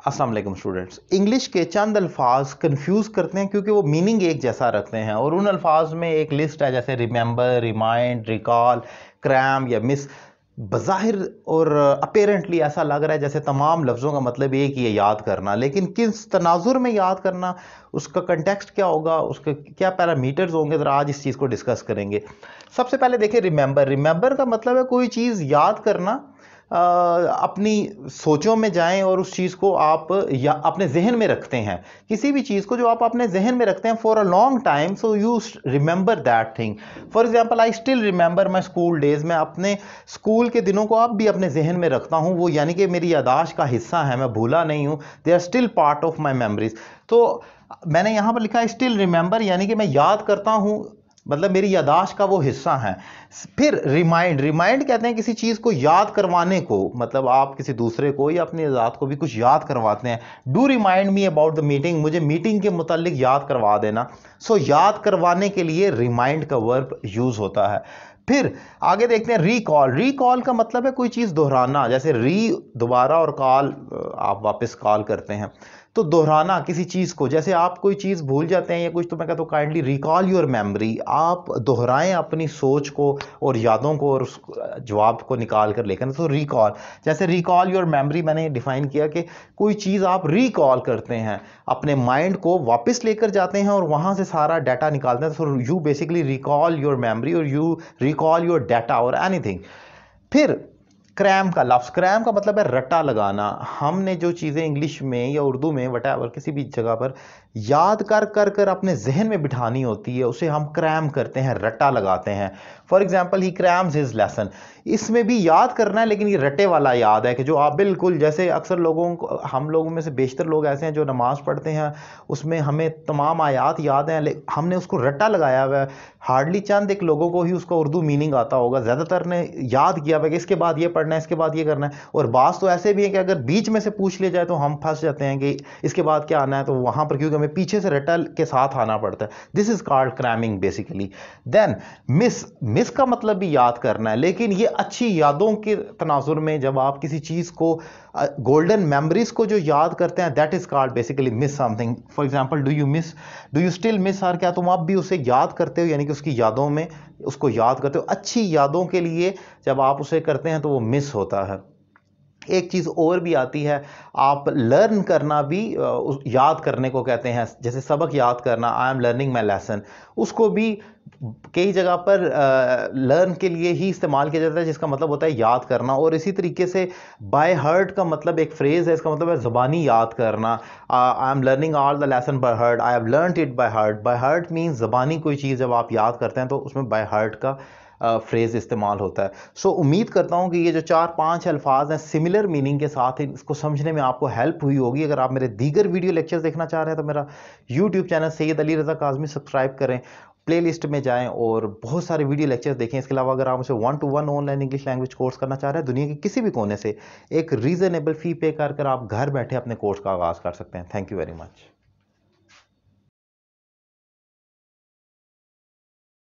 अस्सलाम वालेकुम students. English के चंद अल्फाज कंफ्यूज करते हैं क्योंकि वो मीनिंग एक जैसा रखते हैं और उन अल्फाज में एक लिस्ट है जैसे रिमेंबर, रिमाइंड, रिकॉल, क्रैम या मिस। बज़ाहिर और अपेरेंटली ऐसा लग रहा है जैसे तमाम लफ्ज़ों का मतलब एक ही है, याद करना। लेकिन किस तनाजुर में याद करना, उसका कंटेक्स्ट क्या होगा, उसके क्या पैरामीटर्स होंगे, ज़रा आज इस चीज़ को डिस्कस करेंगे। सबसे पहले देखिए रिमेंबर। रिमेंबर का मतलब है कोई चीज़ याद करना। अपनी सोचों में जाएं और उस चीज़ को आप या अपने जहन में रखते हैं। किसी भी चीज़ को जो आप अपने जहन में रखते हैं for a long time, so you remember that thing. For example, I still remember my school days. मैं अपने स्कूल के दिनों को अब भी अपने जहन में रखता हूँ, वो यानी कि मेरी यादाश्त का हिस्सा है, मैं भूला नहीं हूँ। They are still part of my memories. तो मैंने यहाँ पर लिखा है स्टिल रिमेंबर, यानी कि मैं याद करता हूँ, मतलब मेरी यादाश्त का वो हिस्सा है। फिर रिमाइंड। रिमाइंड कहते हैं किसी चीज़ को याद करवाने को, मतलब आप किसी दूसरे को या अपनी ज़ात को भी कुछ याद करवाते हैं। Do remind me about the meeting. मुझे मीटिंग के मुतालिक याद करवा देना। सो याद करवाने के लिए रिमाइंड का वर्ब यूज़ होता है। फिर आगे देखते हैं रिकॉल। रिकॉल का मतलब है कोई चीज़ दोहराना, जैसे री दोबारा और कॉल आप वापस कॉल करते हैं, तो दोहराना किसी चीज़ को। जैसे आप कोई चीज़ भूल जाते हैं या कुछ, तो मैं कहता हूँ काइंडली रिकॉल योर मेमोरी। आप दोहराएं अपनी सोच को और यादों को और उस जवाब को निकाल कर लेकर। तो रिकॉल, जैसे रिकॉल योर मेमोरी मैंने डिफाइन किया कि कोई चीज़ आप रिकॉल करते हैं, अपने माइंड को वापस लेकर जाते हैं और वहाँ से सारा डाटा निकालते हैं। So you basically recall your memory और यू रिकॉल योर डाटा और एनीथिंग। फिर क्रैम का लफ्ज़। क्रैम का मतलब है रट्टा लगाना। हमने जो चीज़ें इंग्लिश में या उर्दू में वटएवर किसी भी जगह पर याद कर कर कर अपने जहन में बिठानी होती है, उसे हम क्रैम करते हैं, रट्टा लगाते हैं। For example, he cramps his lesson. इसमें भी याद करना है, लेकिन ये रट्टे वाला याद है कि जो आप बिल्कुल, जैसे अक्सर लोगों को, हम लोगों में से बेशतर लोग ऐसे हैं जो नमाज़ पढ़ते हैं, उसमें हमें तमाम आयात याद हैं, हमने उसको रट्टा लगाया हुआ है। हार्डली चंद एक लोगों को ही उसका उर्दू मीनिंग आता होगा, ज़्यादातर ने याद किया हुआ कि इसके बाद ये पढ़ना है, इसके बाद ये करना है। और बात तो ऐसे भी है कि अगर बीच में से पूछ लिया जाए तो हम फंस जाते हैं कि इसके बाद क्या आना है, तो वहाँ पर क्योंकि हमें पीछे से रट्टा के साथ आना पड़ता है। This is called cramming basically. Then miss. Miss का मतलब भी याद करना है, लेकिन ये अच्छी यादों के तनाजुर में जब आप किसी चीज़ को, गोल्डन मेमोरीज को जो याद करते हैं, that is called basically miss something. For example, do you still miss her. क्या तुम अब भी उसे याद करते हो, यानी कि उसकी यादों में उसको याद करते हो। अच्छी यादों के लिए जब आप उसे करते हैं तो वो मिस होता है। एक चीज़ और भी आती है, आप लर्न करना भी याद करने को कहते हैं। जैसे सबक याद करना, I am learning my lesson, उसको भी कई जगह पर लर्न के लिए ही इस्तेमाल किया जाता है, जिसका मतलब होता है याद करना। और इसी तरीके से बाय हार्ट का मतलब एक फ्रेज़ है, इसका मतलब है ज़बानी याद करना। I am learning all the lesson by heart, I have learned it by heart. By heart means ज़बानी कोई चीज़ जब आप याद करते हैं तो उसमें बाय हार्ट का फ्रेज़ इस्तेमाल होता है। सो उम्मीद करता हूँ कि ये जो 4-5 अल्फाज हैं सिमिलर मीनिंग के साथ, इसको समझने में आपको हेल्प हुई होगी। अगर आप मेरे दीगर वीडियो लेक्चर्स देखना चाह रहे हैं तो मेरा YouTube channel Syed Ali Raza Kazmi subscribe करें, प्लेलिस्ट में जाएं और बहुत सारे वीडियो लेक्चर्स देखें। इसके अलावा अगर आप उसे 1-to-1 online English language course करना चाह रहे हैं, दुनिया के किसी भी कोने से एक रीज़नेबल फ़ी पे कर आप घर बैठे अपने कोर्स का आगाज़ कर सकते हैं। Thank you very much.